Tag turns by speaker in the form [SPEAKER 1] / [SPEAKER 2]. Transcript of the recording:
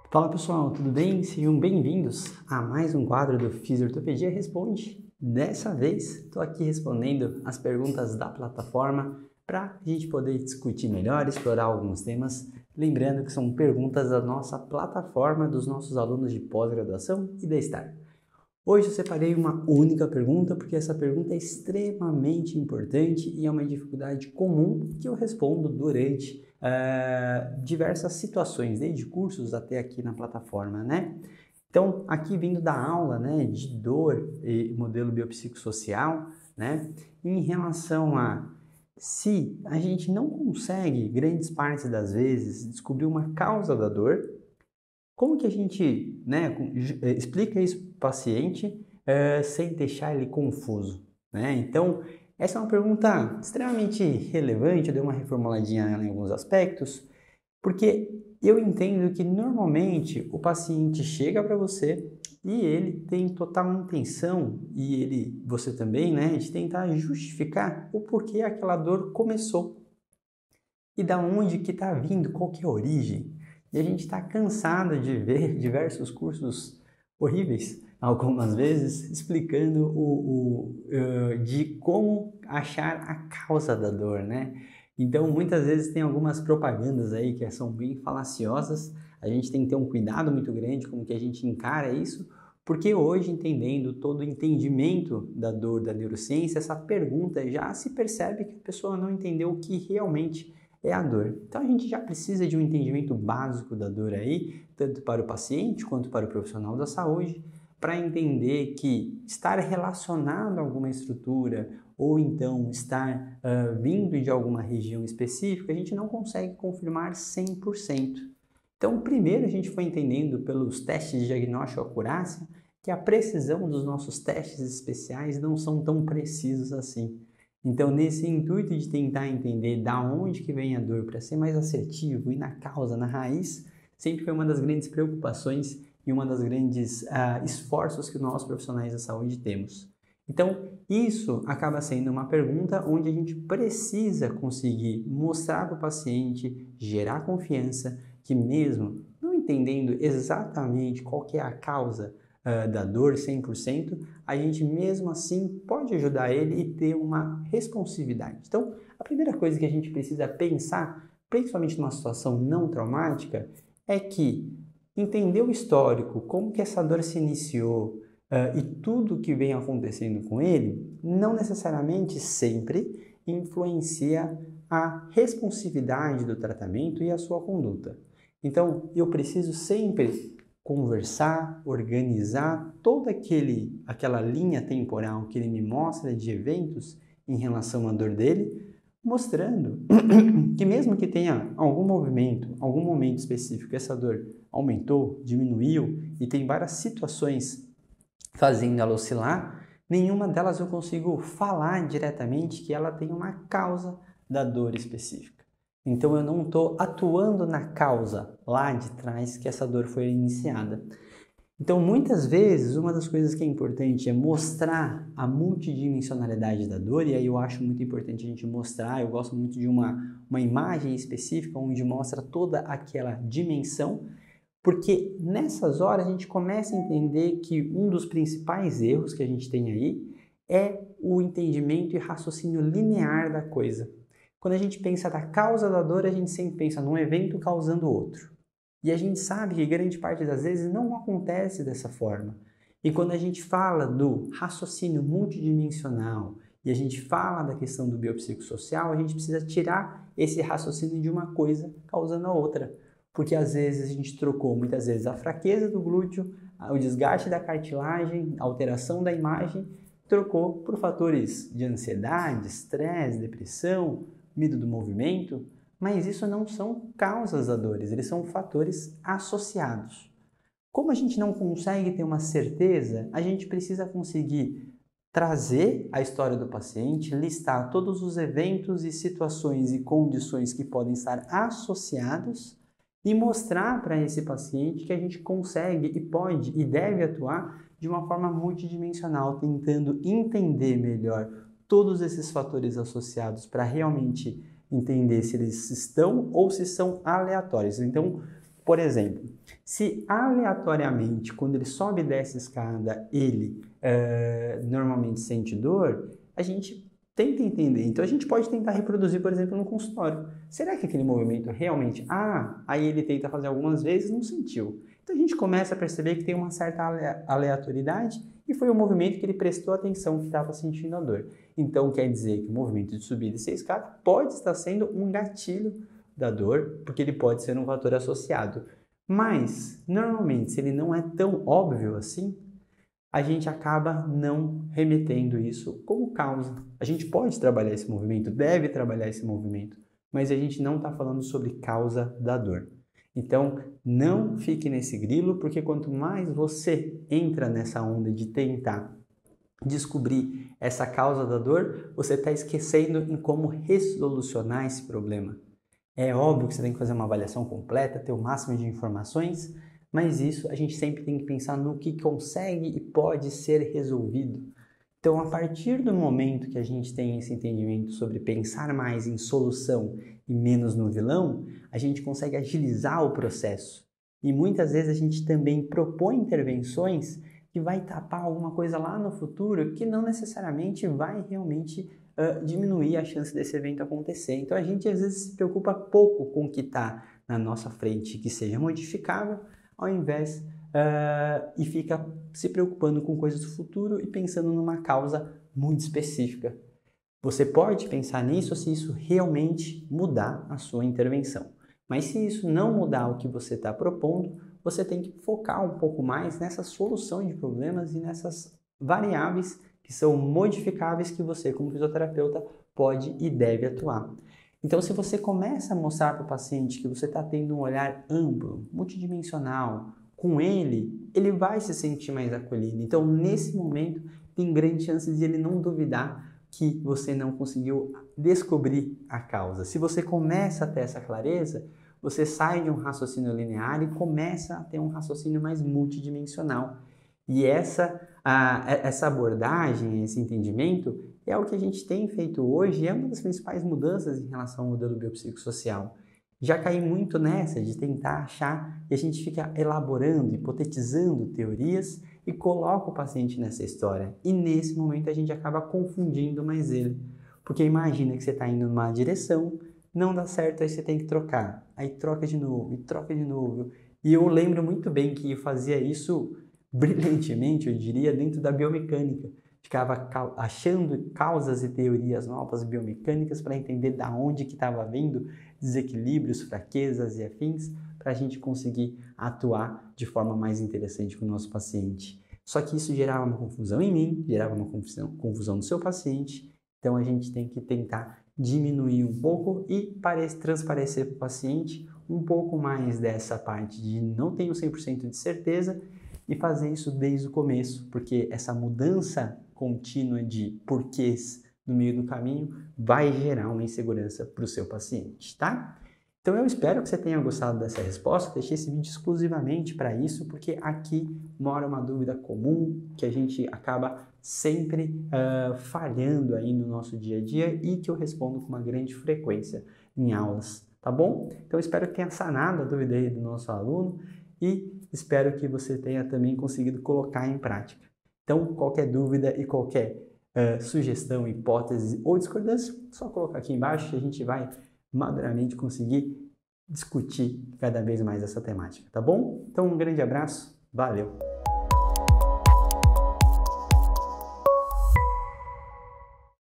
[SPEAKER 1] Fala pessoal, tudo bem? Sejam bem-vindos a mais um quadro do Fisiortopedia Responde. Dessa vez, estou aqui respondendo as perguntas da plataforma para a gente poder discutir melhor, explorar alguns temas. Lembrando que são perguntas da nossa plataforma, dos nossos alunos de pós-graduação e da STAR. Hoje eu separei uma única pergunta, porque essa pergunta é extremamente importante e é uma dificuldade comum que eu respondo durante diversas situações, desde cursos até aqui na plataforma, né? Então, aqui vindo da aula, né, de dor e modelo biopsicossocial, né, em relação a se a gente não consegue, grandes partes das vezes, descobrir uma causa da dor, como que a gente, né, explica isso para o paciente sem deixar ele confuso, né? Então, essa é uma pergunta extremamente relevante, eu dei uma reformuladinha nela em alguns aspectos, porque eu entendo que normalmente o paciente chega para você e ele tem total intenção, e você também, né, de tentar justificar o porquê aquela dor começou e da onde que está vindo, qual que é a origem. E a gente está cansado de ver diversos cursos horríveis, algumas vezes, explicando de como achar a causa da dor, né? Então, muitas vezes tem algumas propagandas aí que são bem falaciosas, a gente tem que ter um cuidado muito grande com o que a gente encara isso, porque hoje, entendendo todo o entendimento da dor da neurociência, essa pergunta já se percebe que a pessoa não entendeu o que realmente é a dor. Então a gente já precisa de um entendimento básico da dor aí, tanto para o paciente quanto para o profissional da saúde, para entender que estar relacionado a alguma estrutura ou então estar vindo de alguma região específica, a gente não consegue confirmar 100%. Então, primeiro a gente foi entendendo pelos testes de diagnóstico acurácia que a precisão dos nossos testes especiais não são tão precisos assim. Então, nesse intuito de tentar entender da onde que vem a dor para ser mais assertivo e na causa, na raiz, sempre foi uma das grandes preocupações e uma das grandes esforços que nós profissionais da saúde temos. Então, isso acaba sendo uma pergunta onde a gente precisa conseguir mostrar para o paciente, gerar confiança, que mesmo não entendendo exatamente qual que é a causa da dor 100%, a gente mesmo assim pode ajudar ele e ter uma responsividade. Então, a primeira coisa que a gente precisa pensar, principalmente numa situação não traumática, é que entender o histórico, como que essa dor se iniciou e tudo que vem acontecendo com ele, não necessariamente sempre influencia a responsividade do tratamento e a sua conduta. Então, eu preciso sempre conversar, organizar toda aquela linha temporal que ele me mostra de eventos em relação à dor dele, mostrando que mesmo que tenha algum movimento, algum momento específico, essa dor aumentou, diminuiu e tem várias situações fazendo ela oscilar, nenhuma delas eu consigo falar diretamente que ela tem uma causa da dor específica. Então eu não estou atuando na causa lá de trás que essa dor foi iniciada. Então muitas vezes uma das coisas que é importante é mostrar a multidimensionalidade da dor, e aí eu acho muito importante a gente mostrar, eu gosto muito de uma imagem específica onde mostra toda aquela dimensão, porque nessas horas a gente começa a entender que um dos principais erros que a gente tem aí é o entendimento e raciocínio linear da coisa. Quando a gente pensa da causa da dor, a gente sempre pensa num evento causando outro. E a gente sabe que grande parte das vezes não acontece dessa forma. E quando a gente fala do raciocínio multidimensional e a gente fala da questão do biopsicossocial, a gente precisa tirar esse raciocínio de uma coisa causando a outra. Porque às vezes a gente trocou muitas vezes a fraqueza do glúteo, o desgaste da cartilagem, a alteração da imagem, trocou por fatores de ansiedade, estresse, depressão, medo do movimento, mas isso não são causas da dores, eles são fatores associados. Como a gente não consegue ter uma certeza, a gente precisa conseguir trazer a história do paciente, listar todos os eventos e situações e condições que podem estar associados e mostrar para esse paciente que a gente consegue e pode e deve atuar de uma forma multidimensional, tentando entender melhor todos esses fatores associados para realmente entender se eles estão ou se são aleatórios. Então, Por exemplo, se aleatoriamente, quando ele sobe e desce a escada, ele normalmente sente dor, a gente tenta entender. Então a gente pode tentar reproduzir, por exemplo, no consultório. Será que aquele movimento realmente... aí ele tenta fazer algumas vezes, não sentiu. Então a gente começa a perceber que tem uma certa aleatoriedade e foi o movimento que ele prestou atenção que estava sentindo a dor. Então quer dizer que o movimento de subir e descer a escada pode estar sendo um gatilho da dor, porque ele pode ser um fator associado. Mas, normalmente, se ele não é tão óbvio assim, a gente acaba não remetendo isso como causa. A gente pode trabalhar esse movimento, deve trabalhar esse movimento, mas a gente não está falando sobre causa da dor. Então, não fique nesse grilo, porque quanto mais você entra nessa onda de tentar descobrir essa causa da dor, você está esquecendo em como resolucionar esse problema. É óbvio que você tem que fazer uma avaliação completa, ter o máximo de informações, mas isso a gente sempre tem que pensar no que consegue e pode ser resolvido. Então, a partir do momento que a gente tem esse entendimento sobre pensar mais em solução e menos no vilão, a gente consegue agilizar o processo. E muitas vezes a gente também propõe intervenções que vai tapar alguma coisa lá no futuro que não necessariamente vai realmente diminuir a chance desse evento acontecer. Então a gente às vezes se preocupa pouco com o que está na nossa frente que seja modificável, ao invés e fica se preocupando com coisas do futuro e pensando numa causa muito específica. Você pode pensar nisso se isso realmente mudar a sua intervenção. Mas se isso não mudar o que você está propondo, você tem que focar um pouco mais nessa solução de problemas e nessas variáveis que são modificáveis que você, como fisioterapeuta, pode e deve atuar. Então, se você começa a mostrar para o paciente que você está tendo um olhar amplo, multidimensional, com ele, ele vai se sentir mais acolhido. Então, nesse momento, tem grande chance de ele não duvidar que você não conseguiu descobrir a causa. Se você começa a ter essa clareza, você sai de um raciocínio linear e começa a ter um raciocínio mais multidimensional. E essa abordagem, esse entendimento, é o que a gente tem feito hoje e é uma das principais mudanças em relação ao modelo biopsicossocial. Já caí muito nessa de tentar achar e a gente fica elaborando, hipotetizando teorias e coloca o paciente nessa história. E nesse momento a gente acaba confundindo mais ele. Porque imagina que você está indo numa direção, não dá certo, aí você tem que trocar. Aí troca de novo e troca de novo. E eu lembro muito bem que eu fazia isso brilhantemente, eu diria, dentro da biomecânica. Ficava achando causas e teorias novas biomecânicas para entender da onde que estava vindo desequilíbrios, fraquezas e afins, para a gente conseguir atuar de forma mais interessante com o nosso paciente. Só que isso gerava uma confusão em mim, gerava uma confusão no seu paciente, então a gente tem que tentar diminuir um pouco e transparecer para o paciente um pouco mais dessa parte de não tenho 100% de certeza e fazer isso desde o começo, porque essa mudança contínua de porquês no meio do caminho vai gerar uma insegurança para o seu paciente, tá? Então eu espero que você tenha gostado dessa resposta, deixei esse vídeo exclusivamente para isso, porque aqui mora uma dúvida comum que a gente acaba sempre falhando aí no nosso dia a dia e que eu respondo com uma grande frequência em aulas, tá bom? Então eu espero que tenha sanado a dúvida aí do nosso aluno e espero que você tenha também conseguido colocar em prática. Então qualquer dúvida e qualquer sugestão, hipótese ou discordância, só colocar aqui embaixo que a gente vai maduramente conseguir discutir cada vez mais essa temática, tá bom? Então um grande abraço, valeu!